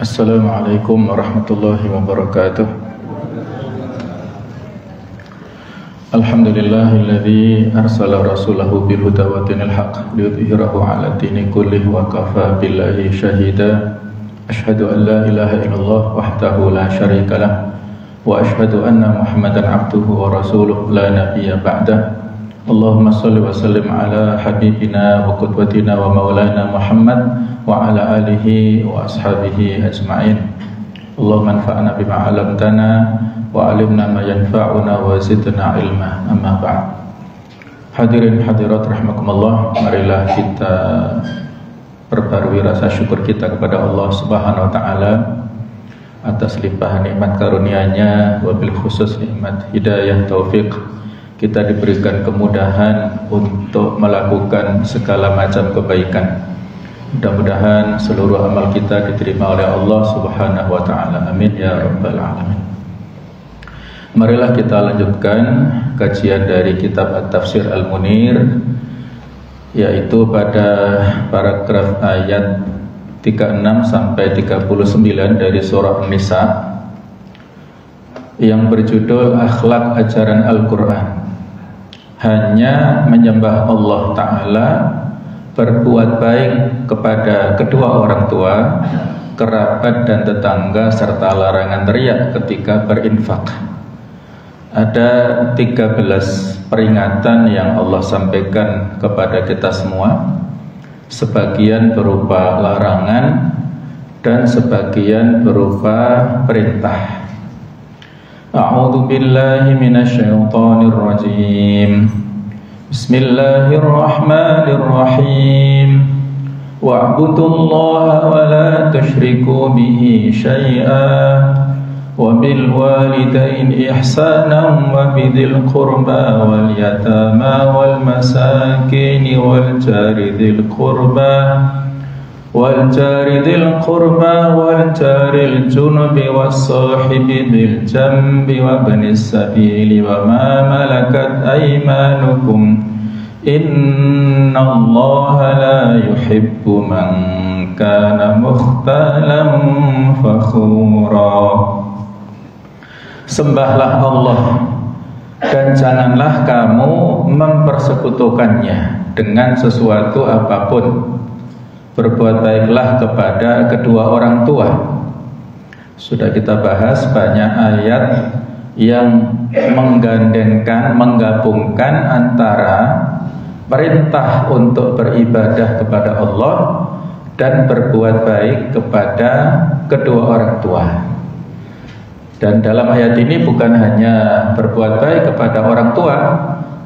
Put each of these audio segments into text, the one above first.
Assalamualaikum warahmatullahi wabarakatuh. Alhamdulillahilladzi arsala rasulahu bil huda wa dinil haqq liyudhhirahu 'ala dini kullihi wa kafa billahi syahida. Asyhadu an la ilaha illallah wahdahu la syarika lah wa asyhadu anna Muhammadan 'abduhu wa rasuluhu la nabiyya ba'dah. Allahumma shalli wa sallim ala habibina wa qudwatina wa maulana Muhammad wa ala alihi wa ashabihi ajma'in. Allahumma anfa'na bima 'allamtana wa 'allimna ma yanfa'una wa zidna ilma. Amma ba'd. Hadirin hadirat rahimakumullah, marilah kita perbarui rasa syukur kita kepada Allah Subhanahu wa taala atas limpahan nikmat karunia-Nya, wabil khusus nikmat hidayah taufik. Kita diberikan kemudahan untuk melakukan segala macam kebaikan. Mudah-mudahan seluruh amal kita diterima oleh Allah Subhanahu wa taala. Amin ya rabbal alamin. Marilah kita lanjutkan kajian dari kitab At-Tafsir Al-Munir, yaitu pada paragraf ayat 36 sampai 39 dari surah An-Nisa yang berjudul Akhlak Ajaran Al-Quran. Hanya menyembah Allah Ta'ala, berbuat baik kepada kedua orang tua, kerabat dan tetangga, serta larangan riya ketika berinfak. Ada 13 peringatan yang Allah sampaikan kepada kita semua. Sebagian berupa larangan dan sebagian berupa perintah. A'udzu billahi minasyaitonir rajim. Bismillahirrahmanirrahim. Wa'budullaha wa la tusyriku bihi syai'an wa bil walidaini ihsanan wa bidhil qurba wal yatama wal masakin wal jari dhil qurba wal jaril junubi was sahibi bil jambi wa banis sabili wa ma malakat aymanukum innallaha la yuhibbu man kana mukhtalan fakhura. Sembahlah Allah dan janganlah kamu mempersekutukannya dengan sesuatu apapun. Berbuat baiklah kepada kedua orang tua. Sudah kita bahas banyak ayat yang menggabungkan antara perintah untuk beribadah kepada Allah dan berbuat baik kepada kedua orang tua. Dan dalam ayat ini bukan hanya berbuat baik kepada orang tua,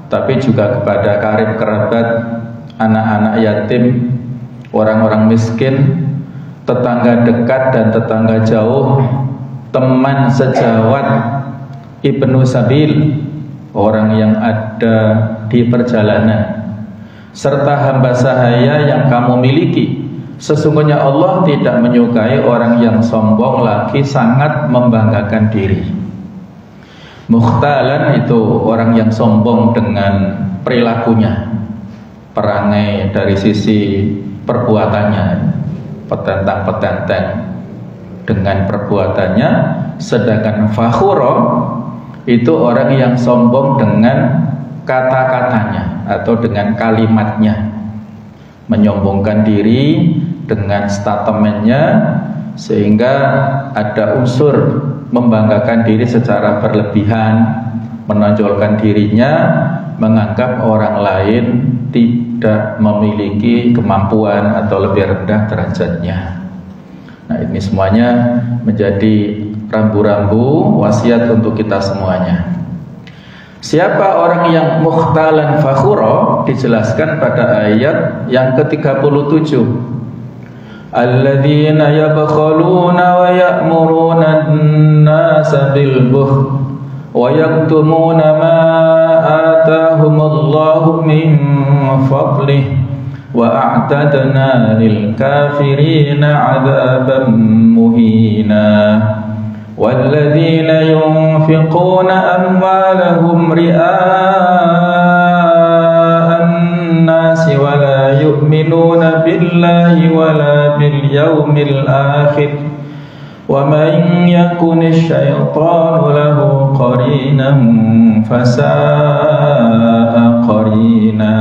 tapi juga kepada karib kerabat, anak-anak yatim, orang-orang miskin, tetangga dekat dan tetangga jauh, teman sejawat, ibnu sabil, orang yang ada di perjalanan, serta hamba sahaya yang kamu miliki. Sesungguhnya Allah tidak menyukai orang yang sombong lagi sangat membanggakan diri. Mukhtalan itu orang yang sombong dengan perilakunya, perangai dari sisi perbuatannya, petentang-petenteng dengan perbuatannya. Sedangkan fakhuro itu orang yang sombong dengan kata-katanya atau dengan kalimatnya, menyombongkan diri dengan statementnya, sehingga ada unsur membanggakan diri secara berlebihan, menonjolkan dirinya, menganggap orang lain tidak memiliki kemampuan atau lebih rendah derajatnya. Nah, ini semuanya menjadi rambu-rambu wasiat untuk kita semuanya. Siapa orang yang mukhtalan fakhura dijelaskan pada ayat yang ke-37. Alladzina yabkhaluna wa ya'muruna an-nasa bil bukhl wa yaktumuna ma atahumullahu min fadlihi wa a'tadna lil kafirina 'adzaban muhina. Walladzina yunfiquna amwalahum ria'an nasi wa la yu'minuna billahi wa la bil yawmil akhir Wa man yakunish syaitanu lahu qarinan fasa'a qarina.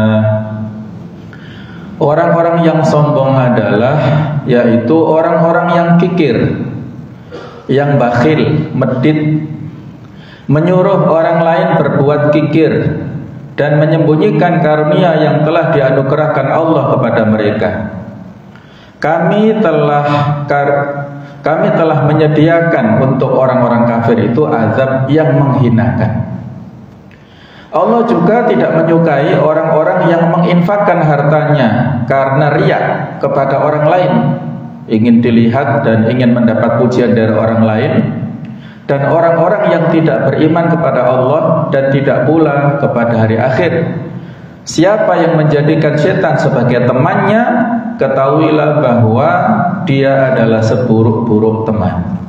Orang-orang yang sombong adalah yaitu orang-orang yang kikir, yang bakhil, medit, menyuruh orang lain berbuat kikir dan menyembunyikan karunia yang telah dianugerahkan Allah kepada mereka. Kami telah menyediakan untuk orang-orang kafir itu azab yang menghinakan. Allah juga tidak menyukai orang-orang yang menginfakkan hartanya karena riya kepada orang lain, ingin dilihat dan ingin mendapat pujian dari orang lain, dan orang-orang yang tidak beriman kepada Allah dan tidak pula kepada hari akhir. Siapa yang menjadikan setan sebagai temannya, ketahuilah bahwa dia adalah seburuk-buruk teman.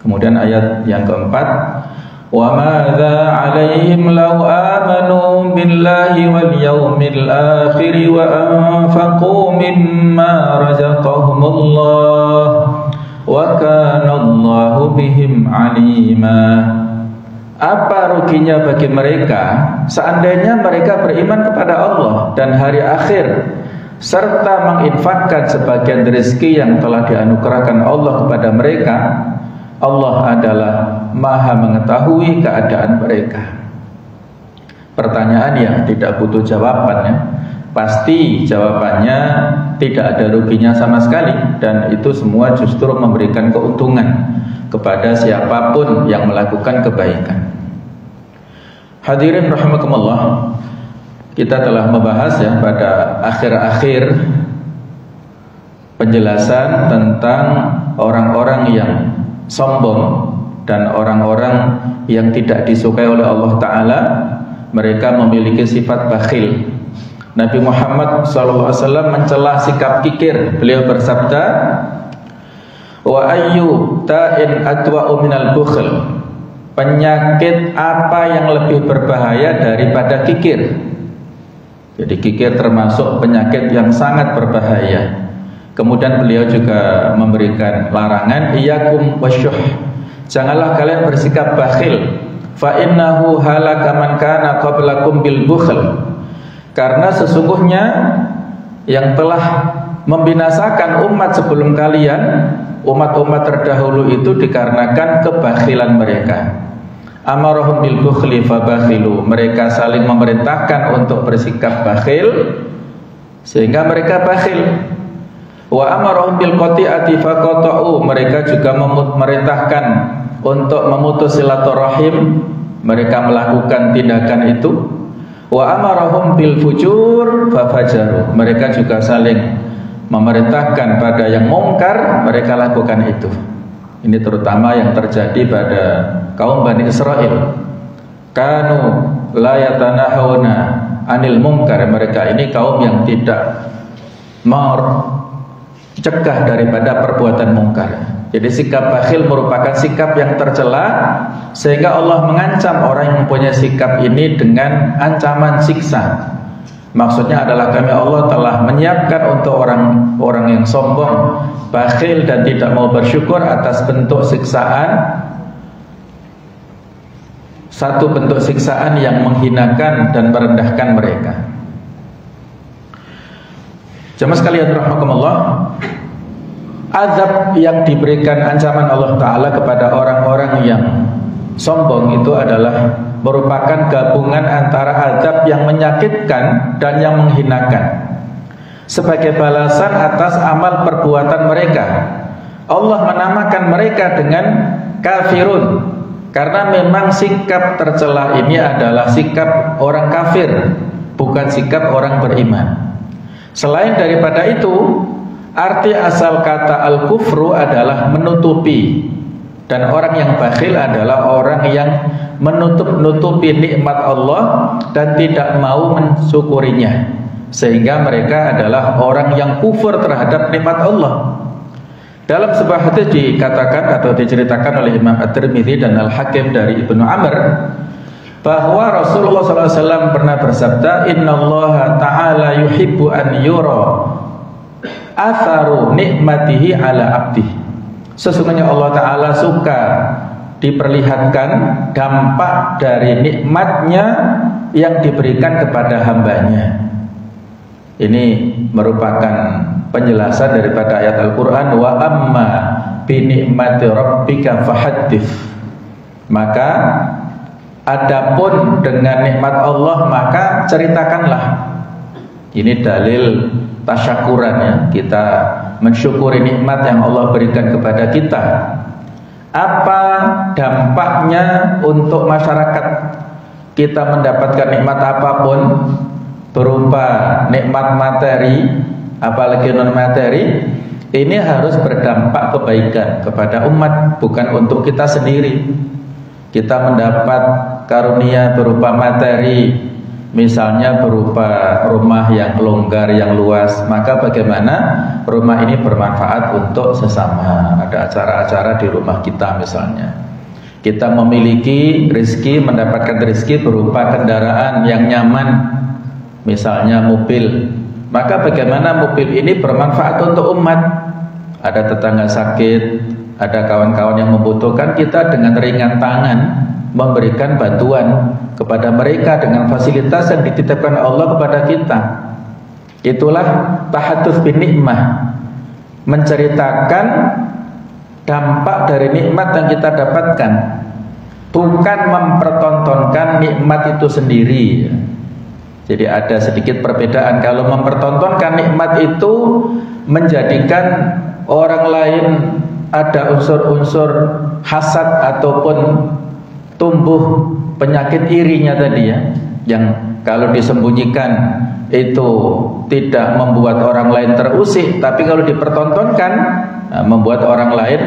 Kemudian ayat yang keempat, wa madza 'alaihim law amanu billahi wal yawmil akhir wa anfaqu mimma razaqahumullah wa kana Allahu bihim 'alima. Apa ruginya bagi mereka seandainya mereka beriman kepada Allah dan hari akhir serta menginfakkan sebagian rezeki yang telah dianugerahkan Allah kepada mereka? Allah adalah Maha mengetahui keadaan mereka. Pertanyaan yang tidak butuh jawaban, ya. Pasti jawabannya tidak ada ruginya sama sekali, dan itu semua justru memberikan keuntungan kepada siapapun yang melakukan kebaikan. Hadirin rahimakumullah, kita telah membahas ya pada akhir-akhir penjelasan tentang orang-orang yang sombong dan orang-orang yang tidak disukai oleh Allah Ta'ala. Mereka memiliki sifat bakhil. Nabi Muhammad SAW mencela sikap kikir. Beliau bersabda, wa ayyu ta'in atwa'u minal bukhl. Penyakit apa yang lebih berbahaya daripada kikir? Jadi kikir termasuk penyakit yang sangat berbahaya. Kemudian beliau juga memberikan larangan, iyyakum wasyuh. Janganlah kalian bersikap bakhil. Fa innahu halaka man kana qablakum bil bukhl. Karena sesungguhnya yang telah membinasakan umat sebelum kalian, umat-umat terdahulu itu dikarenakan kebakhilan mereka. Amarahum bil bukhli fabakhilu. Mereka saling memerintahkan untuk bersikap bakhil sehingga mereka bakhil. Wa amarahum bil qati'ati faqata'u. Mereka juga memerintahkan untuk memutus silaturahim. Mereka melakukan tindakan itu. Wa amarahum bil fujur fafajaru. Mereka juga saling memerintahkan pada yang mungkar, mereka lakukan itu. Ini terutama yang terjadi pada kaum Bani Israel. Kanu la yatanahawna anil munkar. Mereka ini kaum yang tidak mencegah daripada perbuatan mungkar. Jadi sikap bakhil merupakan sikap yang tercela, sehingga Allah mengancam orang yang mempunyai sikap ini dengan ancaman siksa. Maksudnya adalah kami Allah telah menyiapkan untuk orang-orang yang sombong, bakhil dan tidak mau bersyukur atas bentuk siksaan. Satu bentuk siksaan yang menghinakan dan merendahkan mereka. Jemaah sekalian rahimakumullah, azab yang diberikan ancaman Allah Ta'ala kepada orang-orang yang sombong itu adalah merupakan gabungan antara azab yang menyakitkan dan yang menghinakan sebagai balasan atas amal perbuatan mereka. Allah menamakan mereka dengan kafirun karena memang sikap tercela ini adalah sikap orang kafir, bukan sikap orang beriman. Selain daripada itu, arti asal kata al-kufru adalah menutupi. Dan orang yang bakhil adalah orang yang menutup-nutupi nikmat Allah dan tidak mau mensyukurinya, sehingga mereka adalah orang yang kufur terhadap nikmat Allah. Dalam sebuah hadis dikatakan atau diceritakan oleh Imam At-Tirmidzi dan Al-Hakim dari Ibnu Amr bahwa Rasulullah SAW pernah bersabda, Innallaha ta'ala yuhibbu an yura atharu nikmatihi ala abdih. Sesungguhnya Allah Ta'ala suka diperlihatkan dampak dari nikmatnya yang diberikan kepada hambanya. Ini merupakan penjelasan daripada ayat Al-Quran, wa amma bi ni'mati rabbika fahaddits. Maka adapun dengan nikmat Allah maka ceritakanlah. Ini dalil tasyakuran ya, kita mensyukuri nikmat yang Allah berikan kepada kita. Apa dampaknya untuk masyarakat? Kita mendapatkan nikmat apapun, berupa nikmat materi, apalagi non materi, ini harus berdampak kebaikan kepada umat, bukan untuk kita sendiri. Kita mendapat karunia berupa materi, misalnya berupa rumah yang longgar, yang luas, maka bagaimana rumah ini bermanfaat untuk sesama. Ada acara-acara di rumah kita misalnya. Kita memiliki rezeki, mendapatkan rezeki berupa kendaraan yang nyaman, misalnya mobil. Maka bagaimana mobil ini bermanfaat untuk umat. Ada tetangga sakit, ada kawan-kawan yang membutuhkan, kita dengan ringan tangan memberikan bantuan kepada mereka dengan fasilitas yang dititipkan Allah kepada kita. Itulah tahaddus bin nikmah, menceritakan dampak dari nikmat yang kita dapatkan, bukan mempertontonkan nikmat itu sendiri. Jadi ada sedikit perbedaan. Kalau mempertontonkan nikmat itu menjadikan orang lain ada unsur-unsur hasad ataupun tumbuh penyakit irinya tadi ya, yang kalau disembunyikan itu tidak membuat orang lain terusik, tapi kalau dipertontonkan membuat orang lain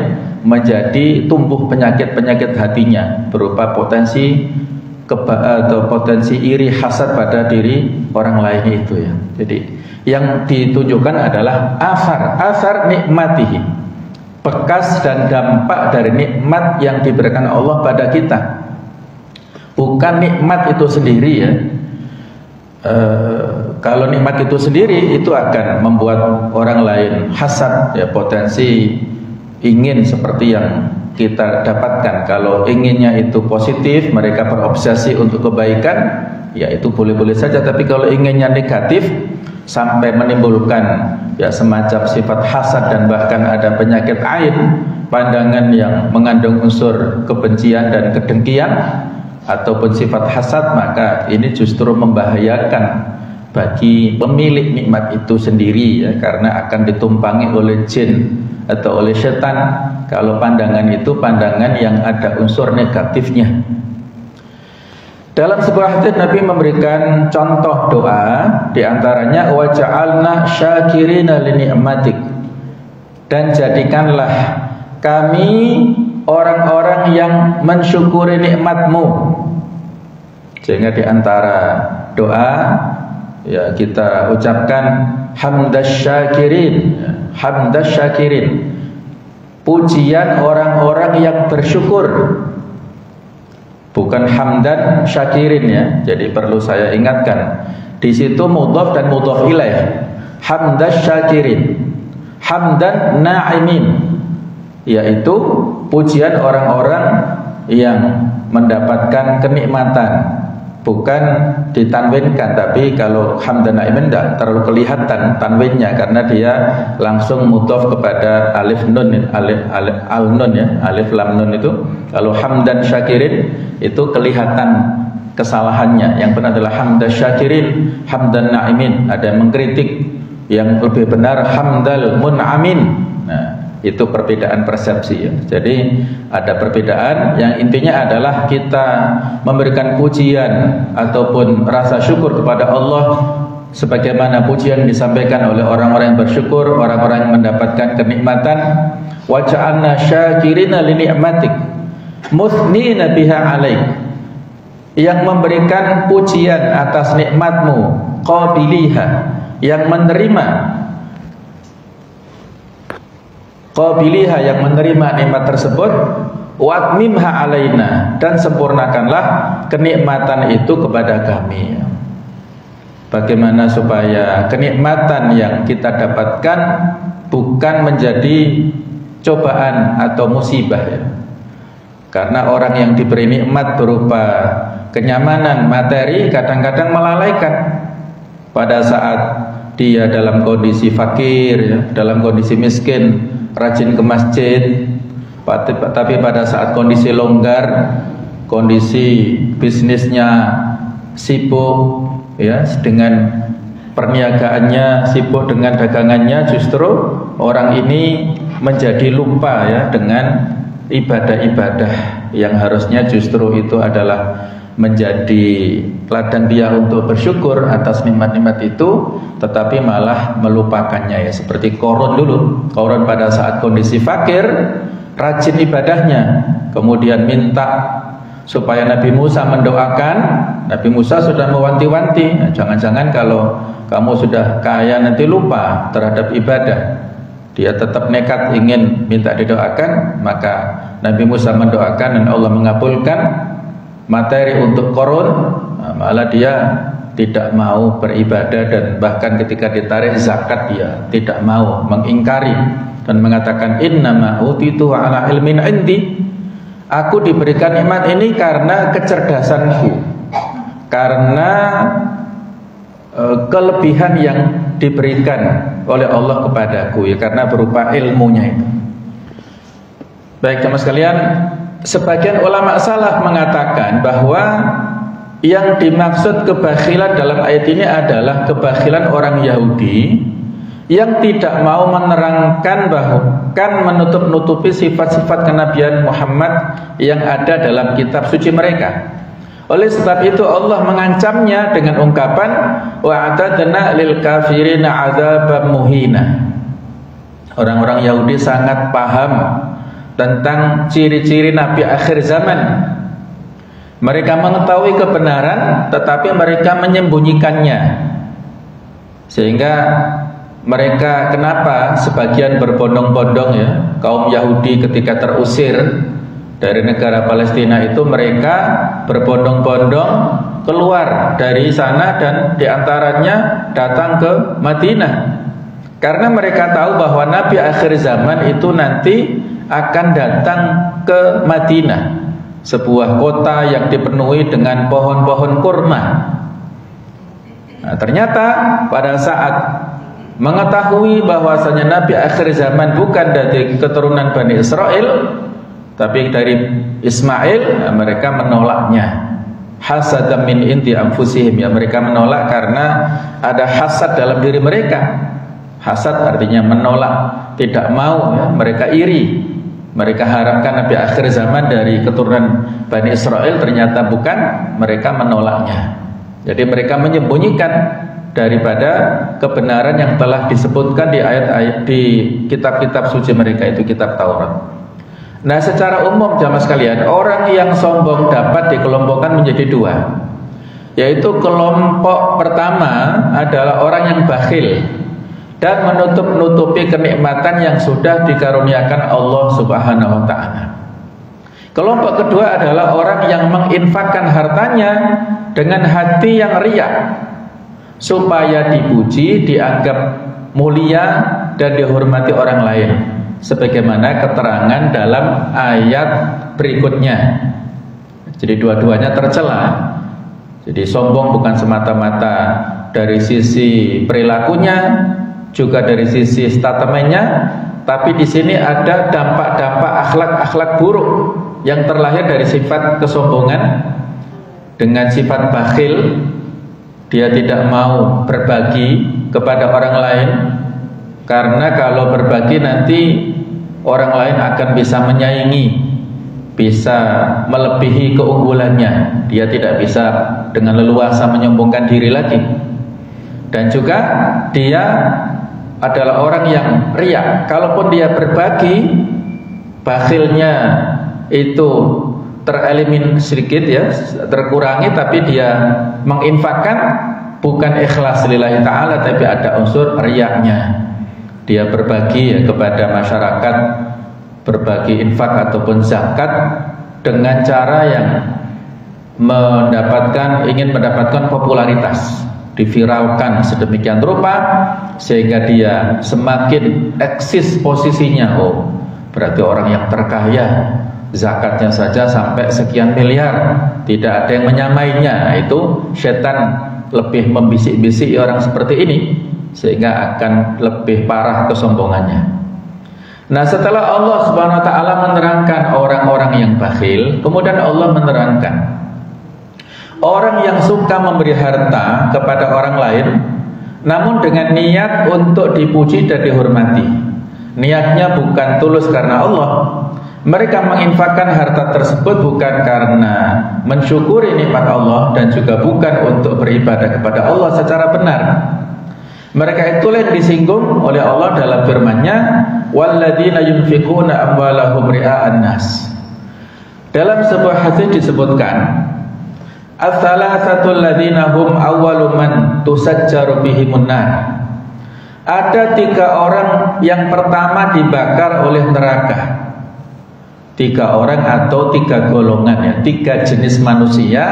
menjadi tumbuh penyakit-penyakit hatinya berupa potensi atau potensi iri hasad pada diri orang lain itu ya. Jadi yang ditunjukkan adalah asar nikmatihi, bekas dan dampak dari nikmat yang diberikan Allah pada kita, bukan nikmat itu sendiri ya. Kalau nikmat itu sendiri itu akan membuat orang lain hasad ya, potensi ingin seperti yang kita dapatkan. Kalau inginnya itu positif, mereka berobsesi untuk kebaikan, ya itu boleh-boleh saja. Tapi kalau inginnya negatif sampai menimbulkan ya semacam sifat hasad dan bahkan ada penyakit ain, pandangan yang mengandung unsur kebencian dan kedengkian ataupun sifat hasad, maka ini justru membahayakan bagi pemilik nikmat itu sendiri ya, karena akan ditumpangi oleh jin atau oleh setan kalau pandangan itu pandangan yang ada unsur negatifnya. Dalam sebuah hadis Nabi memberikan contoh doa, diantaranya wa ja'alna syakirina li ni'matik, dan jadikanlah kami orang-orang yang mensyukuri nikmatmu. Sehingga diantara doa ya kita ucapkan hamdas syakirin, hamdas syakirin, pujian orang-orang yang bersyukur, bukan hamdan syakirin ya. Jadi perlu saya ingatkan, di situ mudhaf dan mudhaf ilaih. Hamdas syakirin, hamdan na'imin, yaitu pujian orang-orang yang mendapatkan kenikmatan, bukan ditanwinkan. Tapi kalau hamdan na'imin tidak terlalu kelihatan tanwinnya karena dia langsung mudhaf kepada alif nun, alif al nun ya, alif lam nun itu. Kalau hamdan syakirin itu kelihatan kesalahannya. Yang benar adalah hamdan syakirin, hamdan na'imin. Ada yang mengkritik, yang lebih benar hamdal mun'amin. Nah, itu perbedaan persepsi ya. Jadi ada perbedaan, yang intinya adalah kita memberikan pujian ataupun rasa syukur kepada Allah sebagaimana pujian disampaikan oleh orang-orang yang bersyukur, orang-orang yang mendapatkan kenikmatan. Wa ja'alna syakirina li ni'matik muthnina biha alaik, yang memberikan pujian atas nikmatmu, qabiliha, yang menerima, qabiliha, yang menerima nikmat tersebut, watmimha alaina, dan sempurnakanlah kenikmatan itu kepada kami. Bagaimana supaya kenikmatan yang kita dapatkan bukan menjadi cobaan atau musibah ya. Karena orang yang diberi nikmat berupa kenyamanan materi kadang-kadang melalaikan pada saat dia dalam kondisi fakir ya, dalam kondisi miskin, rajin ke masjid, tapi pada saat kondisi longgar, kondisi bisnisnya sibuk ya, dengan perniagaannya sibuk, dengan dagangannya, justru orang ini menjadi lupa ya dengan ibadah-ibadah yang harusnya justru itu adalah menjadi ladang dia untuk bersyukur atas nikmat-nikmat itu, tetapi malah melupakannya ya. Seperti Qarun dulu, Qarun pada saat kondisi fakir rajin ibadahnya, kemudian minta supaya Nabi Musa mendoakan. Nabi Musa sudah mewanti-wanti, jangan-jangan kalau kamu sudah kaya nanti lupa terhadap ibadah. Dia tetap nekat ingin minta didoakan, maka Nabi Musa mendoakan dan Allah mengabulkan materi untuk Qarun. Malah dia tidak mau beribadah, dan bahkan ketika ditarik zakat dia tidak mau, mengingkari dan mengatakan innama utitu ala ilmin indi. Aku diberikan nikmat ini karena kecerdasanku, karena kelebihan yang diberikan oleh Allah kepadaku ya, karena berupa ilmunya itu. Baik teman sekalian, sebagian ulama salaf mengatakan bahwa yang dimaksud kebakhilan dalam ayat ini adalah kebakhilan orang Yahudi yang tidak mau menerangkan, bahkan menutup-nutupi sifat-sifat kenabian Muhammad yang ada dalam kitab suci mereka. Oleh sebab itu Allah mengancamnya dengan ungkapan wa'atadna lil kafirina adzaban muhina. Orang-orang Yahudi sangat paham tentang ciri-ciri nabi akhir zaman. Mereka mengetahui kebenaran tetapi mereka menyembunyikannya. Sehingga mereka, kenapa sebagian berbondong-bondong ya, kaum Yahudi ketika terusir dari negara Palestina itu mereka berbondong-bondong keluar dari sana dan diantaranya datang ke Madinah, karena mereka tahu bahwa Nabi akhir zaman itu nanti akan datang ke Madinah, sebuah kota yang dipenuhi dengan pohon-pohon kurma. Nah, ternyata pada saat mengetahui bahwasanya Nabi akhir zaman bukan dari keturunan Bani Israel tapi dari Ismail, mereka menolaknya. Hasadan min indi anfusihim ya, mereka menolak karena ada hasad dalam diri mereka. Hasad artinya menolak, tidak mau ya, mereka iri. Mereka harapkan Nabi akhir zaman dari keturunan Bani Israel, ternyata bukan, mereka menolaknya. Jadi mereka menyembunyikan daripada kebenaran yang telah disebutkan di ayat-ayat di kitab-kitab suci mereka, itu kitab Taurat. Nah, secara umum jamaah sekalian, orang yang sombong dapat dikelompokkan menjadi dua, yaitu kelompok pertama adalah orang yang bakhil dan menutup-nutupi kenikmatan yang sudah dikaruniakan Allah Subhanahu wa ta'ala. Kelompok kedua adalah orang yang menginfakkan hartanya dengan hati yang riya, supaya dipuji, dianggap mulia dan dihormati orang lain, sebagaimana keterangan dalam ayat berikutnya. Jadi dua-duanya tercela. Jadi sombong bukan semata-mata dari sisi perilakunya, juga dari sisi statementnya, tapi di sini ada dampak-dampak akhlak-akhlak buruk yang terlahir dari sifat kesombongan. Dengan sifat bakhil, dia tidak mau berbagi kepada orang lain, karena kalau berbagi nanti orang lain akan bisa menyaingi, bisa melebihi keunggulannya. Dia tidak bisa dengan leluasa menyombongkan diri lagi. Dan juga dia adalah orang yang riya. Kalaupun dia berbagi, bakhilnya itu terelimin sedikit ya, terkurangi, tapi dia menginfakkan bukan ikhlas lillahi ta'ala, tapi ada unsur riyanya. Dia berbagi ya kepada masyarakat, berbagi infak ataupun zakat dengan cara yang ingin mendapatkan popularitas, diviralkan sedemikian rupa sehingga dia semakin eksis posisinya. Oh, berarti orang yang terkaya, zakatnya saja sampai sekian miliar, tidak ada yang menyamainya. Nah, itu setan lebih membisik-bisik orang seperti ini, sehingga akan lebih parah kesombongannya. Nah, setelah Allah Subhanahu wa taala menerangkan orang-orang yang bakhil, kemudian Allah menerangkan orang yang suka memberi harta kepada orang lain namun dengan niat untuk dipuji dan dihormati. Niatnya bukan tulus karena Allah. Mereka menginfakkan harta tersebut bukan karena mensyukuri nikmat Allah dan juga bukan untuk beribadah kepada Allah secara benar. Mereka itulah yang disinggung oleh Allah dalam firman-Nya, walladzina yunfikuna amwalahum ria'an nas. Dalam sebuah hadis disebutkan, ats-tsalatsatul ladzina hum awwalu man tusajjaru bihimun nar. Ada 3 orang yang pertama dibakar oleh neraka. 3 orang atau 3 golongan, ya, 3 jenis manusia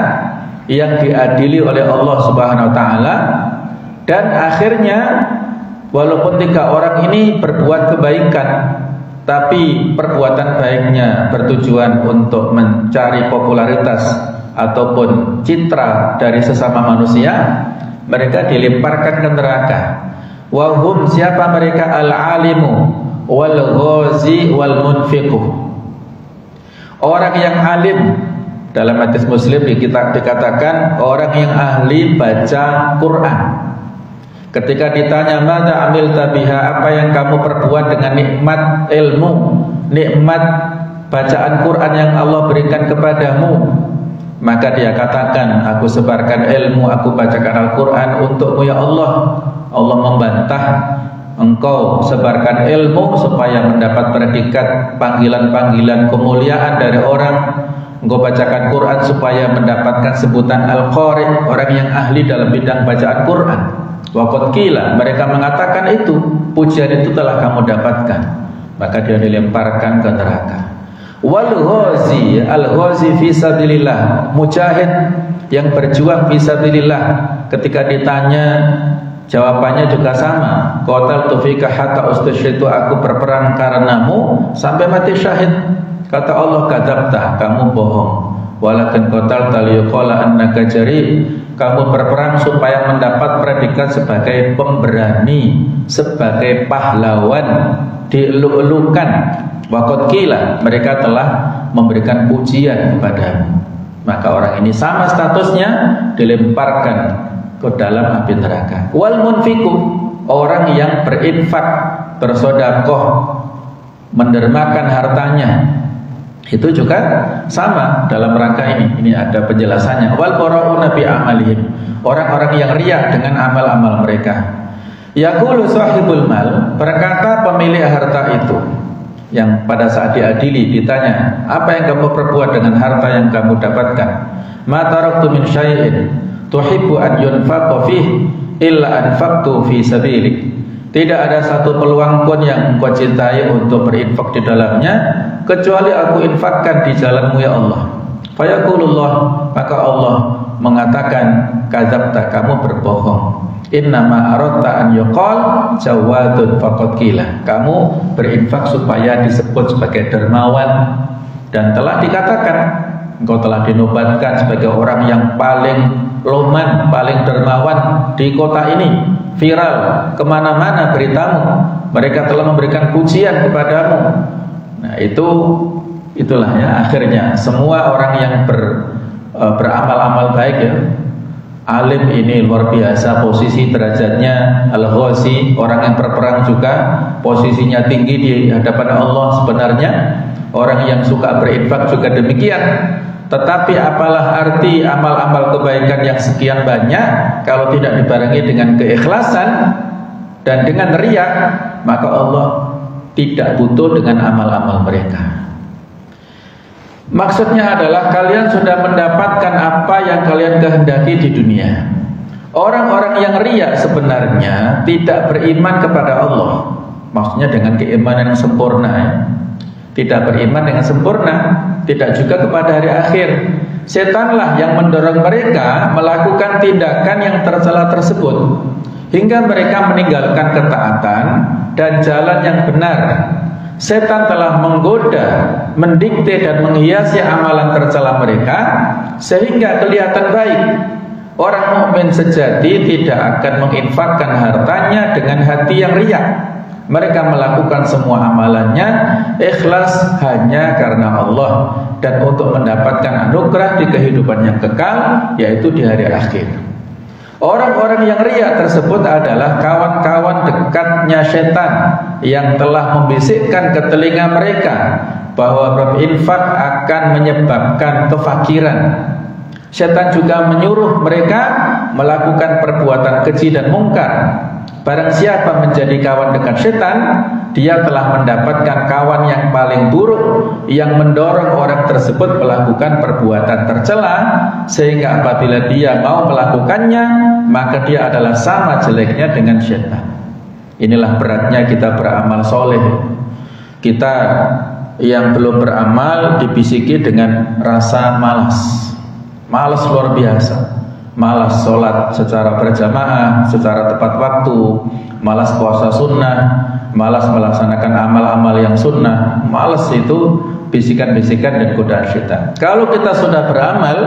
yang diadili oleh Allah Subhanahu wa taala. Dan akhirnya walaupun 3 orang ini berbuat kebaikan, tapi perbuatan baiknya bertujuan untuk mencari popularitas ataupun citra dari sesama manusia, mereka dilemparkan ke neraka. Wahum, siapa mereka? Al-alimu wal ghazi wal munfiqu. Orang yang alim, dalam hadis Muslim dikatakan orang yang ahli baca Quran. Ketika ditanya, "Madza amilta biha?" Apa yang kamu perbuat dengan nikmat ilmu, nikmat bacaan Quran yang Allah berikan kepadamu? Maka dia katakan, "Aku sebarkan ilmu, aku bacakan Al-Quran untukmu ya Allah." Allah membantah, engkau sebarkan ilmu supaya mendapat predikat panggilan-panggilan kemuliaan dari orang. Engkau bacakan Quran supaya mendapatkan sebutan Al-Qari, orang yang ahli dalam bidang bacaan Quran. Waqad qila, mereka mengatakan itu, pujian itu telah kamu dapatkan. Maka dia dilemparkan ke neraka. Wal ghazi, al-ghazi fi sabilillah, mujahid yang berjuang fi sabilillah. Ketika ditanya, jawabannya juga sama. Qataltu fika hatta ustushhidu, aku berperang karenamu sampai mati syahid. Kata Allah, kadzabta, kamu bohong. Walakin qatalta liyaqala annaka jari, kamu berperang supaya mendapat predikat sebagai pemberani, sebagai pahlawan, dieluk-elukan. Waqad qila, mereka telah memberikan pujian kepadamu. Maka orang ini sama statusnya, dilemparkan ke dalam api neraka. Wal munfiqu, orang yang berinfak, bersedekah, mendermakan hartanya, itu juga sama dalam rangka ini. Ini ada penjelasannya. Wal qarauna bi amalihim, orang-orang yang riya dengan amal-amal mereka. Yaqulu sahibul mal, berkata pemilik harta itu, yang pada saat diadili ditanya, apa yang kamu perbuat dengan harta yang kamu dapatkan? Ma taraktu min syai'in tuhibbu an yunfaqa fihi illa anfaqtu fi sabilik. Tidak ada satu peluang pun yang engkau cintai untuk berinfak di dalamnya kecuali aku infakkan di jalanmu ya Allah. Fayaqulullah, maka Allah mengatakan, kadzabta, kamu berbohong. Innama aradta an yuqal jawadun faqad qila, kamu berinfak supaya disebut sebagai dermawan, dan telah dikatakan engkau telah dinobatkan sebagai orang yang paling loman, paling dermawan di kota ini. Viral kemana-mana beritamu, mereka telah memberikan pujian kepadamu. Nah itulah ya, akhirnya semua orang yang beramal-amal baik, ya, alim ini luar biasa posisi derajatnya. Al-Ghazi, orang yang berperang juga posisinya tinggi di hadapan Allah sebenarnya. Orang yang suka berinfak juga demikian. Tetapi apalah arti amal-amal kebaikan yang sekian banyak kalau tidak dibarengi dengan keikhlasan dan dengan riya, maka Allah tidak butuh dengan amal-amal mereka. Maksudnya adalah kalian sudah mendapatkan apa yang kalian kehendaki di dunia. Orang-orang yang riya sebenarnya tidak beriman kepada Allah. Maksudnya dengan keimanan yang sempurna, ya. Tidak beriman dengan sempurna, tidak juga kepada hari akhir. Setanlah yang mendorong mereka melakukan tindakan yang tercela tersebut, hingga mereka meninggalkan ketaatan dan jalan yang benar. setan telah menggoda, mendikte dan menghiasi amalan tercela mereka sehingga kelihatan baik. Orang mukmin sejati tidak akan menginfakkan hartanya dengan hati yang riya. Mereka melakukan semua amalannya ikhlas hanya karena Allah dan untuk mendapatkan anugerah di kehidupan yang kekal, yaitu di hari akhir. Orang-orang yang riya tersebut adalah kawan-kawan dekatnya setan yang telah membisikkan ke telinga mereka bahwa berinfak akan menyebabkan kefakiran. Setan juga menyuruh mereka melakukan perbuatan keji dan mungkar. Barang siapa menjadi kawan dekat setan, dia telah mendapatkan kawan yang paling buruk yang mendorong orang tersebut melakukan perbuatan tercela, sehingga apabila dia mau melakukannya, maka dia adalah sama jeleknya dengan setan. Inilah beratnya kita beramal soleh. Kita yang belum beramal dibisiki dengan rasa malas. Malas luar biasa. Malas sholat secara berjamaah, secara tepat waktu, malas puasa sunnah, malas melaksanakan amal-amal yang sunnah. Malas itu bisikan-bisikan dan godaan setan. Kalau kita sudah beramal,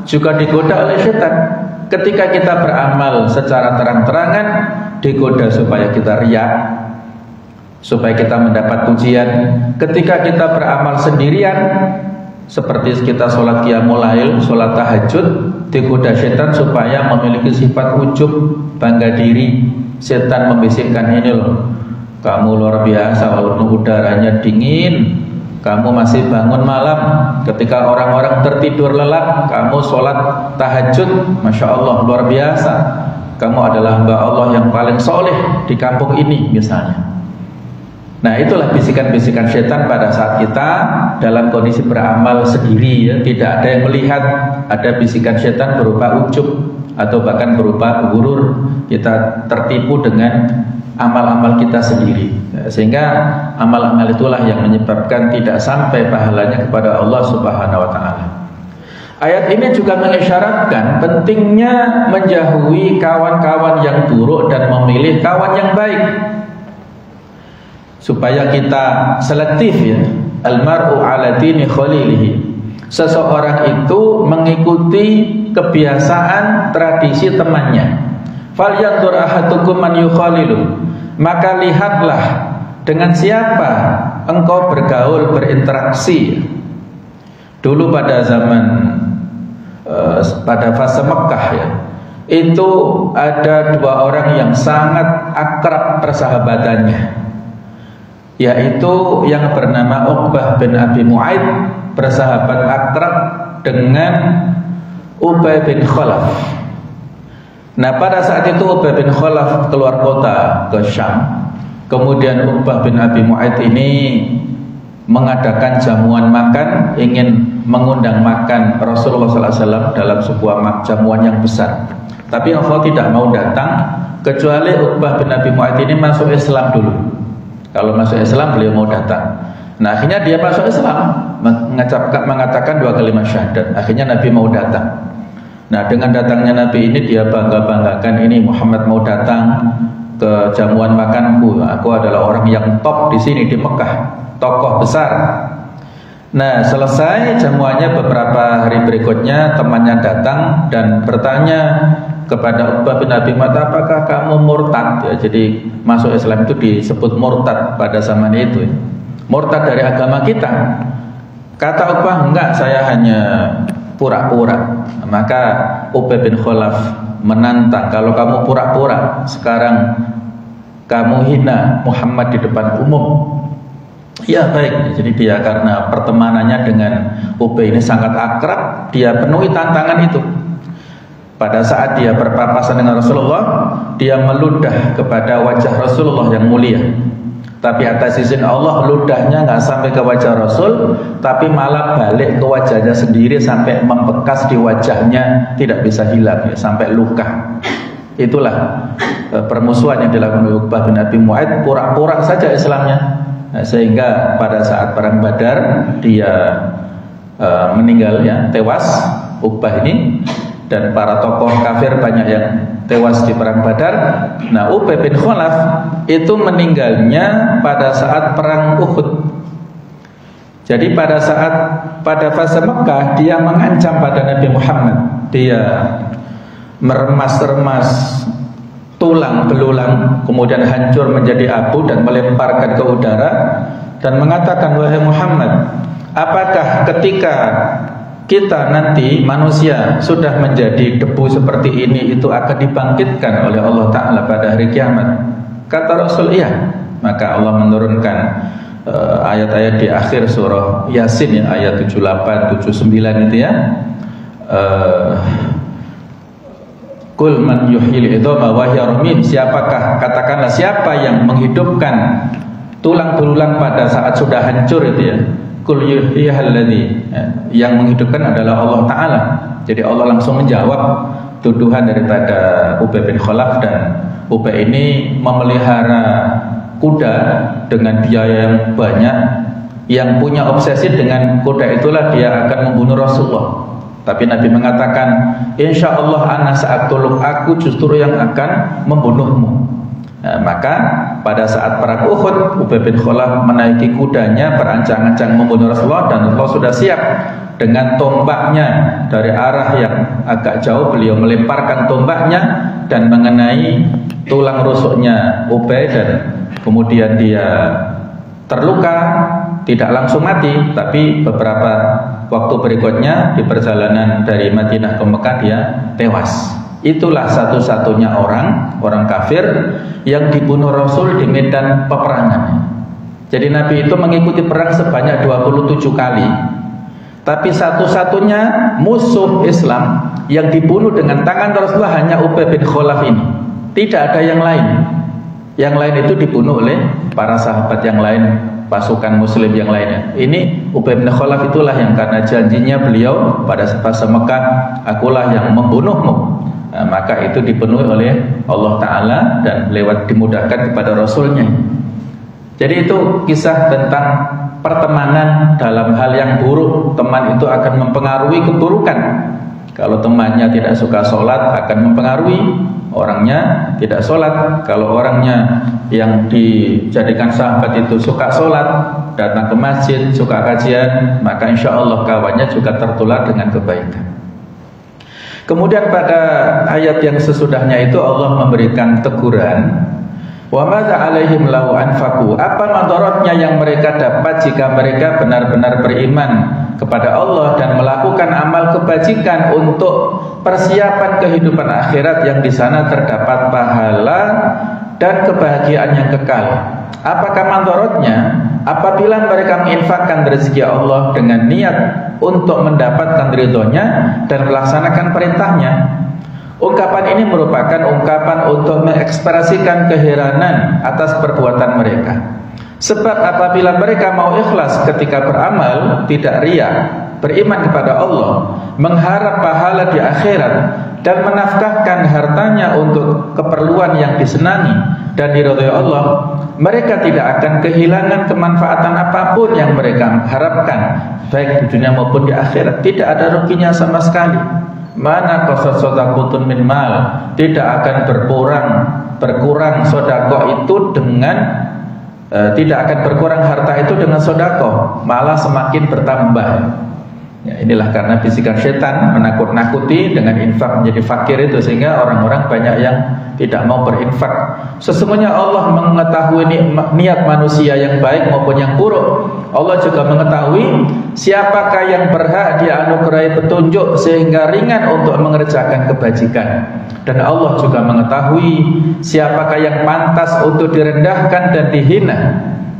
juga digoda oleh setan. Ketika kita beramal secara terang-terangan, digoda supaya kita riya, supaya kita mendapat pujian. Ketika kita beramal sendirian, seperti kita sholat qiyamul lail, sholat tahajud, digoda setan supaya memiliki sifat ujub, bangga diri. Setan membisikkan, ini loh, kamu luar biasa walaupun udaranya dingin, kamu masih bangun malam. Ketika orang-orang tertidur lelap, kamu sholat tahajud, Masya Allah, luar biasa. Kamu adalah hamba Allah yang paling soleh di kampung ini misalnya. Nah, itulah bisikan-bisikan setan pada saat kita dalam kondisi beramal sendiri, ya. Tidak ada yang melihat. Ada bisikan setan berupa ujub atau bahkan berupa gurur. Kita tertipu dengan amal-amal kita sendiri, sehingga amal-amal itulah yang menyebabkan tidak sampai pahalanya kepada Allah Subhanahu wa ta'ala. Ayat ini juga mengisyaratkan pentingnya menjauhi kawan-kawan yang buruk dan memilih kawan yang baik, supaya kita selektif, ya. Almar'u ala dini khalilihi. Seseorang itu mengikuti kebiasaan tradisi temannya. Falyanzur ahadukum man yukhalilu. Maka lihatlah dengan siapa engkau bergaul, berinteraksi. Dulu pada zaman pada fase Mekah, ya, itu ada dua orang yang sangat akrab persahabatannya, yaitu yang bernama Uqbah bin Abi Mu'aid, bersahabat akrab dengan Ubay bin Khalaf. Nah, pada saat itu Ubay bin Khalaf keluar kota ke Syam. Kemudian Uqbah bin Abi Mu'aid ini mengadakan jamuan makan, ingin mengundang makan Rasulullah SAW dalam sebuah jamuan yang besar. Tapi Allah tidak mau datang kecuali Uqbah bin Abi Mu'aid ini masuk Islam dulu. Kalau masuk Islam beliau mau datang. Nah, akhirnya dia masuk Islam, mengatakan dua kalimat syahadat. Akhirnya Nabi mau datang. Nah, dengan datangnya Nabi ini dia bangga-banggakan, ini Muhammad mau datang ke jamuan makanku. Aku adalah orang yang top di sini di Mekah, tokoh besar. Nah, selesai jamuannya, beberapa hari berikutnya temannya datang dan bertanya kepada Uqbah bin Abi Mu'aid, apakah kamu murtad? Ya, jadi masuk Islam itu disebut murtad pada zaman itu, ya. Murtad dari agama kita. Kata Uqbah, enggak, saya hanya pura-pura. Maka Ubay bin Khalaf menantang, kalau kamu pura-pura, sekarang kamu hina Muhammad di depan umum. Ya baik, jadi dia karena pertemanannya dengan Ubay ini sangat akrab, dia penuhi tantangan itu. Pada saat dia berpapasan dengan Rasulullah, dia meludah kepada wajah Rasulullah yang mulia. Tapi atas izin Allah, ludahnya nggak sampai ke wajah Rasul, tapi malah balik ke wajahnya sendiri sampai membekas di wajahnya, tidak bisa hilang, ya, sampai luka. Itulah permusuhan yang dilakukan oleh Uqbah bin Abi Mu'aid, pura-pura saja Islamnya. Nah, sehingga pada saat perang Badar dia meninggal, ya, tewas Uqbah ini. dan para tokoh kafir banyak yang tewas di perang Badar. Nah, Ubay bin Khalaf itu meninggalnya pada saat perang Uhud. Jadi pada fase Mekah dia mengancam pada Nabi Muhammad, dia meremas-remas tulang belulang kemudian hancur menjadi abu dan melemparkan ke udara dan mengatakan, wahai Muhammad, apakah ketika kita nanti manusia sudah menjadi debu seperti ini itu akan dibangkitkan oleh Allah Ta'ala pada hari kiamat? Kata Rasul, iya. Maka Allah menurunkan ayat-ayat di akhir surah Yasin, ya, ayat 78, 79 itu ya. Qul man yuhyil idhama wa hiya ramim. Siapakah, katakanlah siapa yang menghidupkan tulang belulang pada saat sudah hancur itu ya. Qul yuhyihal ladzi, yang menghidupkan adalah Allah Ta'ala. Jadi Allah langsung menjawab tuduhan daripada Ubay bin Khalaf. Dan Ubay ini memelihara kuda dengan biaya yang banyak, yang punya obsesi dengan kuda itulah dia akan membunuh Rasulullah. Tapi Nabi mengatakan, insya Allah ana sa'aktuluk, aku justru yang akan membunuhmu. Nah, maka pada saat perang Uhud, Ubay bin Khalaf menaiki kudanya berancang-ancang membunuh Rasulullah, dan Rasulullah sudah siap dengan tombaknya dari arah yang agak jauh. Beliau melemparkan tombaknya dan mengenai tulang rusuknya Ubay, dan kemudian dia terluka, tidak langsung mati, tapi beberapa waktu berikutnya di perjalanan dari Madinah ke Mekah dia tewas. Itulah satu-satunya orang kafir yang dibunuh Rasul di medan peperangan. Jadi Nabi itu mengikuti perang sebanyak 27 kali, tapi satu-satunya musuh Islam yang dibunuh dengan tangan Rasulullah hanya Ubay bin Khalaf ini. Tidak ada yang lain. Yang lain itu dibunuh oleh para sahabat yang lain, pasukan muslim yang lainnya. Ini Ubay bin Khalaf itulah yang karena janjinya beliau pada fase Mekah, akulah yang membunuhmu. Nah, maka itu dipenuhi oleh Allah Ta'ala dan lewat dimudahkan kepada Rasulnya. Jadi itu kisah tentang pertemanan dalam hal yang buruk. Teman itu akan mempengaruhi keburukan. Kalau temannya tidak suka sholat, akan mempengaruhi orangnya tidak sholat. Kalau orangnya yang dijadikan sahabat itu suka sholat, datang ke masjid, suka kajian, maka insya Allah kawannya juga tertular dengan kebaikan. Kemudian pada ayat yang sesudahnya itu Allah memberikan teguran, wa madza 'alaihim law anfaqu, apa madaratnya yang mereka dapat jika mereka benar-benar beriman kepada Allah dan melakukan amal kebajikan untuk persiapan kehidupan akhirat yang di sana terdapat pahala dan kebahagiaan yang kekal. Apakah madaratnya apabila mereka menginfakkan rezeki Allah dengan niat untuk mendapatkan ridhonya dan melaksanakan perintahnya? Ungkapan ini merupakan ungkapan untuk mengekspresikan keheranan atas perbuatan mereka. Sebab apabila mereka mau ikhlas ketika beramal, tidak riya, beriman kepada Allah, mengharap pahala di akhirat, dan menafkahkan hartanya untuk keperluan yang disenangi dan diridhoi Allah, mereka tidak akan kehilangan kemanfaatan apapun yang mereka harapkan, baik di dunia maupun di akhirat. Tidak ada ruginya sama sekali. Mana qasas shadaqatun min mal, tidak akan berkurang sedekah itu dengan tidak akan berkurang harta itu dengan sedekah, malah semakin bertambah. Ya, inilah karena bisikan setan menakut-nakuti dengan infak menjadi fakir itu, sehingga orang-orang banyak yang tidak mau berinfak. Sesungguhnya Allah mengetahui niat manusia yang baik maupun yang buruk. Allah juga mengetahui siapakah yang berhak dianugerahi petunjuk sehingga ringan untuk mengerjakan kebajikan. Dan Allah juga mengetahui siapakah yang pantas untuk direndahkan dan dihina.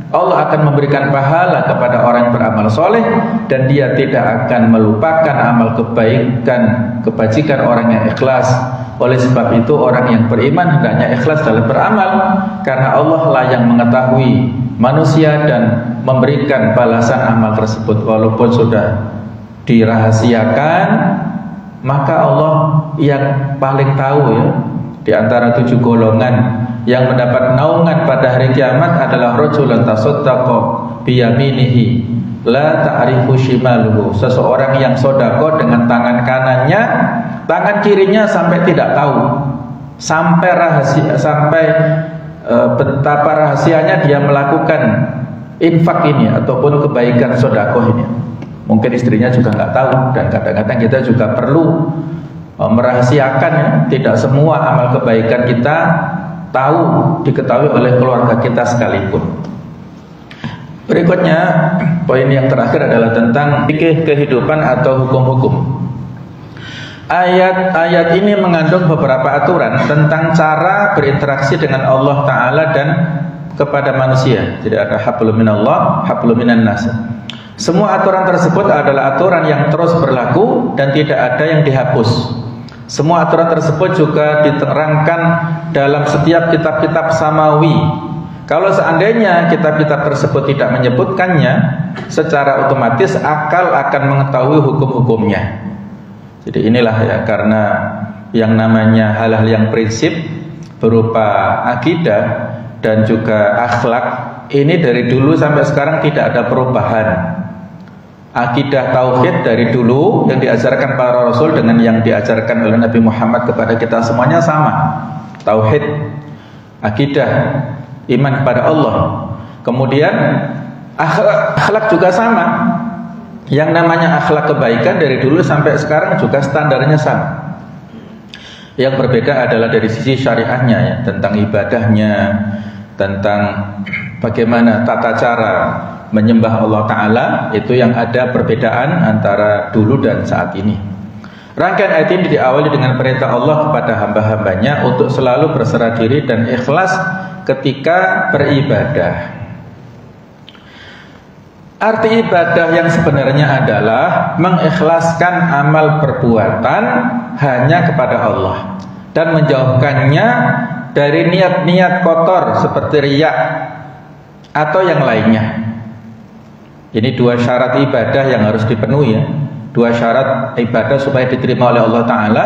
Allah akan memberikan pahala kepada orang yang beramal soleh, dan dia tidak akan melupakan amal kebaikan, kebajikan orang yang ikhlas. Oleh sebab itu orang yang beriman hendaknya ikhlas dalam beramal, karena Allah lah yang mengetahui manusia dan memberikan balasan amal tersebut. Walaupun sudah dirahasiakan, maka Allah yang paling tahu ya. Di antara 7 golongan yang mendapat naungan pada hari kiamat adalah rajulun tasaddaqa biyaminihi la ta'rifu shimaluhu, seseorang yang sedekah dengan tangan kanannya tangan kirinya sampai tidak tahu, sampai betapa rahasianya dia melakukan infak ini ataupun kebaikan sedekah ini. Mungkin istrinya juga nggak tahu, dan kadang-kadang kita juga perlu merahasiakan ya. Tidak semua amal kebaikan kita diketahui oleh keluarga kita sekalipun. Berikutnya, poin yang terakhir adalah tentang fikih kehidupan atau hukum-hukum. Ayat-ayat ini mengandung beberapa aturan tentang cara berinteraksi dengan Allah Ta'ala dan kepada manusia. Jadi ada hablum minallah, hablum minan nas. Semua aturan tersebut adalah aturan yang terus berlaku dan tidak ada yang dihapus. Semua aturan tersebut juga diterangkan dalam setiap kitab-kitab samawi. Kalau seandainya kitab-kitab tersebut tidak menyebutkannya, secara otomatis akal akan mengetahui hukum-hukumnya. Jadi inilah ya, karena yang namanya hal-hal yang prinsip berupa akidah dan juga akhlak ini dari dulu sampai sekarang tidak ada perubahan. Akidah tauhid dari dulu yang diajarkan para rasul dengan yang diajarkan oleh Nabi Muhammad kepada kita semuanya sama. Tauhid, akidah, iman kepada Allah. Kemudian akhlak juga sama. Yang namanya akhlak kebaikan dari dulu sampai sekarang juga standarnya sama. Yang berbeda adalah dari sisi syariahnya ya, tentang ibadahnya, tentang bagaimana tata cara menyembah Allah Ta'ala. Itu yang ada perbedaan antara dulu dan saat ini. Rangkaian ayat ini diawali dengan perintah Allah kepada hamba-hambanya untuk selalu berserah diri dan ikhlas ketika beribadah. Arti ibadah yang sebenarnya adalah mengikhlaskan amal perbuatan hanya kepada Allah dan menjauhkannya dari niat-niat kotor seperti riya atau yang lainnya. Ini dua syarat ibadah yang harus dipenuhi ya. Dua syarat ibadah supaya diterima oleh Allah Ta'ala,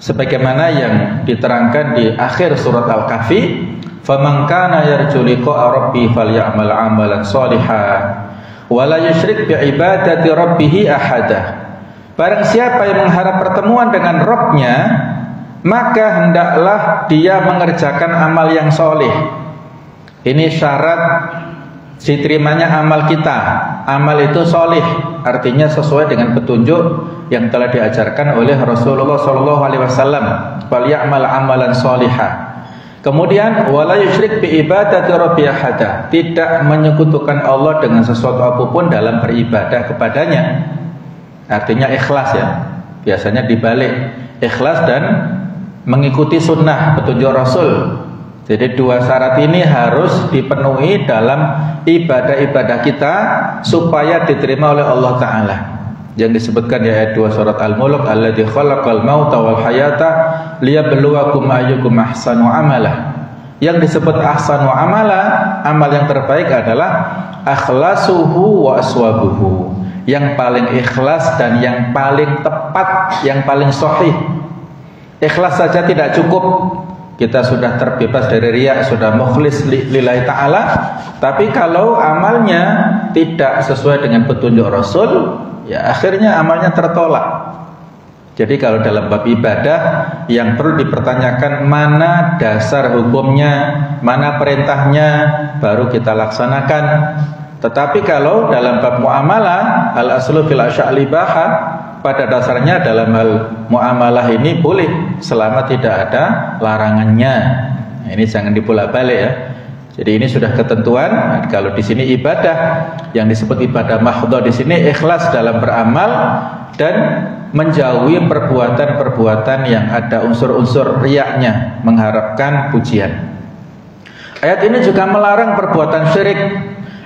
sebagaimana yang diterangkan di akhir surat Al-Kahfi, faman kana yarju liqa'a rabbi falyamal 'amalan shalihan wala yusyrik bi'ibadati rabbih ahada. Barang siapa yang mengharap pertemuan dengan Rabb-nya, maka hendaklah dia mengerjakan amal yang soleh. Ini syarat diterimanya amal kita. Amal itu soleh, artinya sesuai dengan petunjuk yang telah diajarkan oleh Rasulullah SAW. Falyamal amalan solihah. Kemudian wala yusyrik bi ibadati rabbi ahada, tidak menyekutukan Allah dengan sesuatu apapun dalam beribadah kepadanya. Artinya ikhlas ya. Biasanya dibalik, ikhlas dan mengikuti sunnah petunjuk Rasul. Jadi dua syarat ini harus dipenuhi dalam ibadah-ibadah kita supaya diterima oleh Allah Ta'ala. Yang disebutkan di ayat 2 surat Al-Mulk, alladzi khalaqal mauta wal hayata liyabluwakum ayyukum ahsanu amala. Yang disebut ahsanu amala, amal yang terbaik adalah akhlasuhu wa aswabuhu, yang paling ikhlas dan yang paling tepat, yang paling sahih. Ikhlas saja tidak cukup. Kita sudah terbebas dari riya, sudah mukhlis lillahi ta'ala, tapi kalau amalnya tidak sesuai dengan petunjuk Rasul, ya akhirnya amalnya tertolak. Jadi kalau dalam bab ibadah yang perlu dipertanyakan mana dasar hukumnya, mana perintahnya, baru kita laksanakan. Tetapi kalau dalam bab muamalah, al-aslu fil asy'alibahah, pada dasarnya dalam hal muamalah ini boleh selama tidak ada larangannya. Nah, ini jangan dibolak-balik ya. Jadi ini sudah ketentuan. Kalau di sini ibadah, yang disebut ibadah mahdhah di sini ikhlas dalam beramal dan menjauhi perbuatan-perbuatan yang ada unsur-unsur riyaknya, mengharapkan pujian. Ayat ini juga melarang perbuatan syirik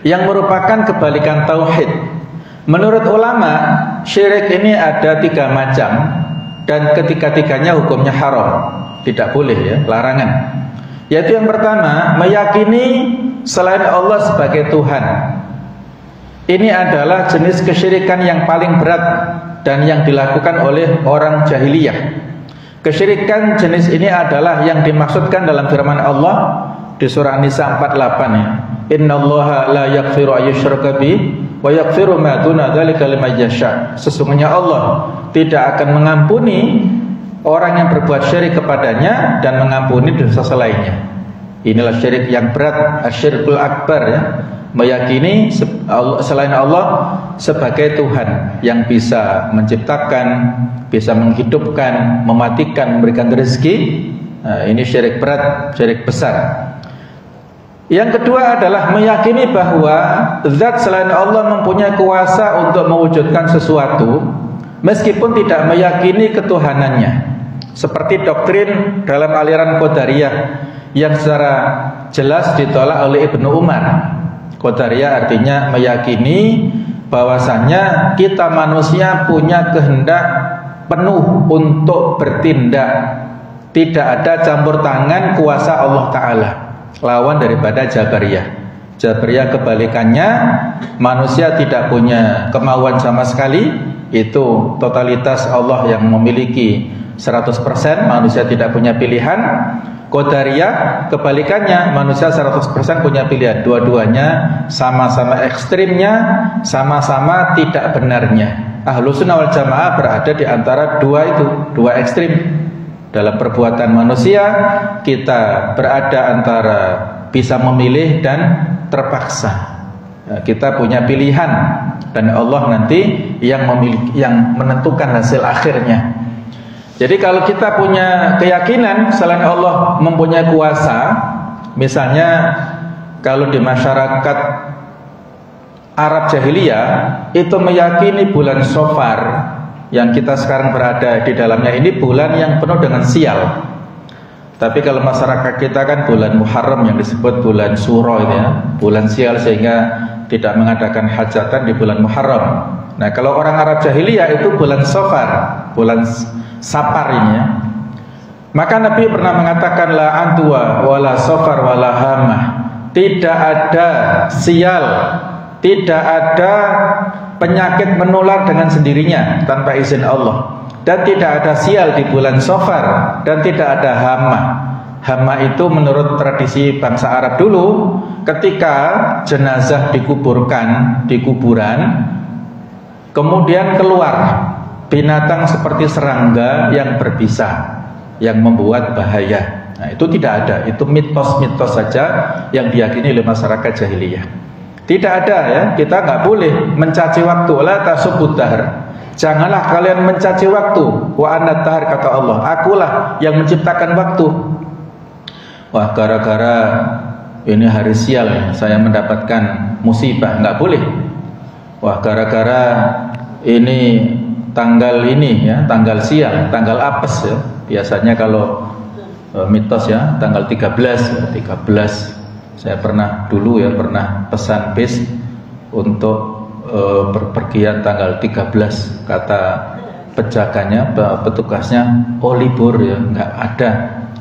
yang merupakan kebalikan tauhid. Menurut ulama, syirik ini ada 3 macam dan ketiga-tiganya hukumnya haram, tidak boleh ya, larangan. Yaitu yang pertama, meyakini selain Allah sebagai Tuhan. Ini adalah jenis kesyirikan yang paling berat dan yang dilakukan oleh orang jahiliyah. Kesyirikan jenis ini adalah yang dimaksudkan dalam firman Allah di surah Nisa 48 ya. Innallaha la yaghfiru ayyushraka bihi wa yaghfiru ma duna dzalika liman yasha. Sesungguhnya Allah tidak akan mengampuni orang yang berbuat syirik kepadanya dan mengampuni dosa selainnya. Inilah syirik yang berat, asyirkul akbar ya. Meyakini selain Allah sebagai Tuhan yang bisa menciptakan, bisa menghidupkan, mematikan, memberikan rezeki. Nah, ini syirik berat, syirik besar. Yang kedua adalah meyakini bahwa zat selain Allah mempunyai kuasa untuk mewujudkan sesuatu meskipun tidak meyakini ketuhanannya. Seperti doktrin dalam aliran Qadariyah yang secara jelas ditolak oleh Ibnu Umar. Qadariyah artinya meyakini bahwasanya kita manusia punya kehendak penuh untuk bertindak. Tidak ada campur tangan kuasa Allah Ta'ala. Lawan daripada Jabariyah. Jabariyah kebalikannya, manusia tidak punya kemauan sama sekali. Itu totalitas Allah yang memiliki 100%, manusia tidak punya pilihan. Qadariyah kebalikannya, manusia 100% punya pilihan. Dua-duanya sama-sama ekstrimnya, sama-sama tidak benarnya. Ahlussunnah wal Jamaah berada di antara dua itu, dua ekstrim. Dalam perbuatan manusia kita berada antara bisa memilih dan terpaksa. Kita punya pilihan dan Allah nanti yang menentukan hasil akhirnya. Jadi kalau kita punya keyakinan selain Allah mempunyai kuasa, misalnya kalau di masyarakat Arab jahiliyah itu meyakini bulan Safar yang kita sekarang berada di dalamnya ini bulan yang penuh dengan sial. Tapi kalau masyarakat kita kan bulan Muharram yang disebut bulan Suro itu ya, bulan sial sehingga tidak mengadakan hajatan di bulan Muharram. Nah, kalau orang Arab jahiliyah itu bulan Safar, bulan Sapar ini ya. Maka Nabi pernah mengatakan la antuwa wala safar wala hamah. Tidak ada sial, tidak ada penyakit menular dengan sendirinya tanpa izin Allah, dan tidak ada sial di bulan Safar, dan tidak ada hama. Hama itu menurut tradisi bangsa Arab dulu, ketika jenazah dikuburkan di kuburan, kemudian keluar binatang seperti serangga yang berbisa, yang membuat bahaya. Nah, itu tidak ada, itu mitos-mitos saja yang diyakini oleh masyarakat jahiliyah. Tidak ada ya, kita nggak boleh mencaci waktu. La tasubud dahr. Janganlah kalian mencaci waktu. Wa anat dahr, kata Allah, akulah yang menciptakan waktu. Wah, gara-gara ini hari sial saya mendapatkan musibah, nggak boleh. Wah, gara-gara ini tanggal ini ya, tanggal sial, tanggal apes ya. Biasanya kalau mitos ya, tanggal 13 saya pernah dulu ya, pernah pesan bis untuk berpergian tanggal 13. Kata penjaganya, petugasnya, oh libur ya, nggak ada.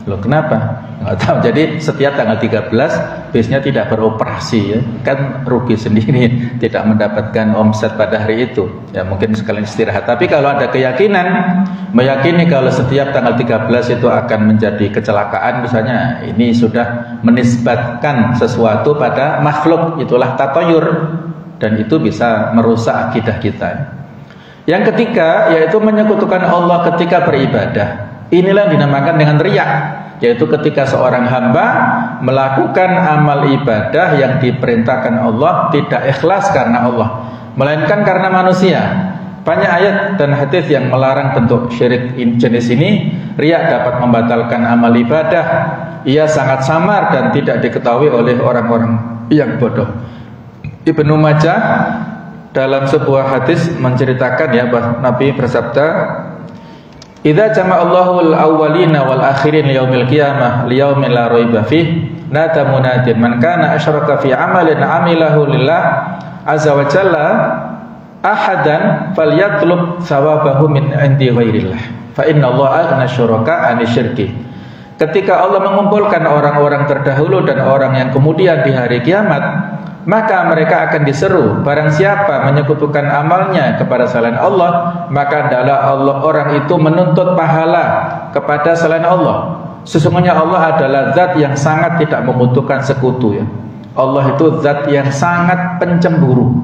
Loh kenapa? Nggak tahu. Jadi setiap tanggal 13 bisnya tidak beroperasi ya, kan rugi sendiri, tidak mendapatkan omset pada hari itu. Ya mungkin sekalian istirahat. Tapi kalau ada keyakinan, meyakini kalau setiap tanggal 13 itu akan menjadi kecelakaan misalnya, ini sudah menisbatkan sesuatu pada makhluk, itulah tatayur, dan itu bisa merusak akidah kita. Yang ketiga yaitu menyekutukan Allah ketika beribadah. Inilah yang dinamakan dengan riya, yaitu ketika seorang hamba melakukan amal ibadah yang diperintahkan Allah tidak ikhlas karena Allah, melainkan karena manusia. Banyak ayat dan hadis yang melarang bentuk syirik jenis ini. Riya dapat membatalkan amal ibadah. Ia sangat samar dan tidak diketahui oleh orang-orang yang bodoh. Ibnu Majah dalam sebuah hadis menceritakan ya, bahwa Nabi bersabda, idza jama'allahu al-awwalina wal akhirin liyaumil qiyamah liyaumin la raiba fih nada munadin man kana asyraka fi amalin amilahu lillah azza wa jalla ahadan falyatlub thawabahu min indi ghairillah fa inna Allah aghna syuraka 'ani syirki. Ketika Allah mengumpulkan orang-orang terdahulu dan orang yang kemudian di hari kiamat, maka mereka akan diseru, barang siapa menyekutukan amalnya kepada selain Allah, maka adalah orang itu menuntut pahala kepada selain Allah. Sesungguhnya Allah adalah zat yang sangat tidak membutuhkan sekutu ya. Allah itu zat yang sangat pencemburu.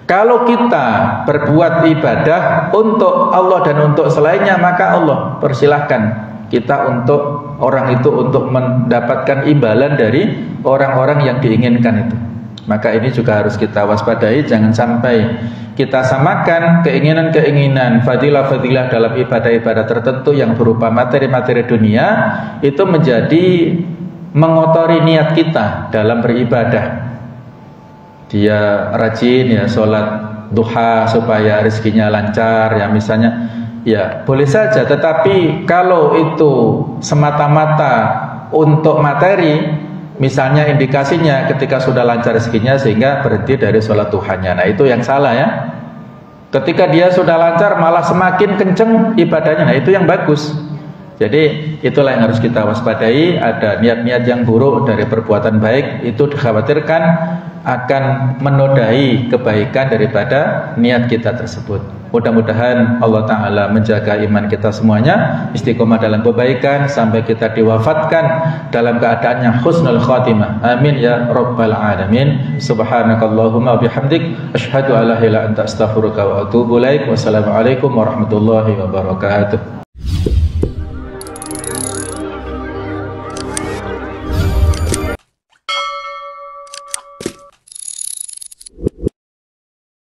Kalau kita berbuat ibadah untuk Allah dan untuk selainnya, maka Allah persilahkan kita untuk orang itu untuk mendapatkan imbalan dari orang-orang yang diinginkan itu. Maka ini juga harus kita waspadai, jangan sampai kita samakan keinginan-keinginan fadilah-fadilah dalam ibadah-ibadah tertentu yang berupa materi-materi dunia itu menjadi mengotori niat kita dalam beribadah. Dia rajin ya sholat duha supaya rezekinya lancar ya misalnya, ya boleh saja. Tetapi kalau itu semata-mata untuk materi, misalnya indikasinya ketika sudah lancar rezekinya sehingga berhenti dari sholat duhanya, nah itu yang salah ya. Ketika dia sudah lancar malah semakin kenceng ibadahnya, nah itu yang bagus. Jadi itulah yang harus kita waspadai. Ada niat-niat yang buruk dari perbuatan baik, itu dikhawatirkan akan menodai kebaikan daripada niat kita tersebut. Mudah-mudahan Allah Ta'ala menjaga iman kita semuanya, istiqomah dalam kebaikan sampai kita diwafatkan dalam keadaan yang husnul khatimah. Amin ya rabbal alamin. Subhanakallahumma bihamdik asyhadu an la ilaha illa anta astaghfiruka wa atubu ilaik. Wassalamualaikum warahmatullahi wabarakatuh.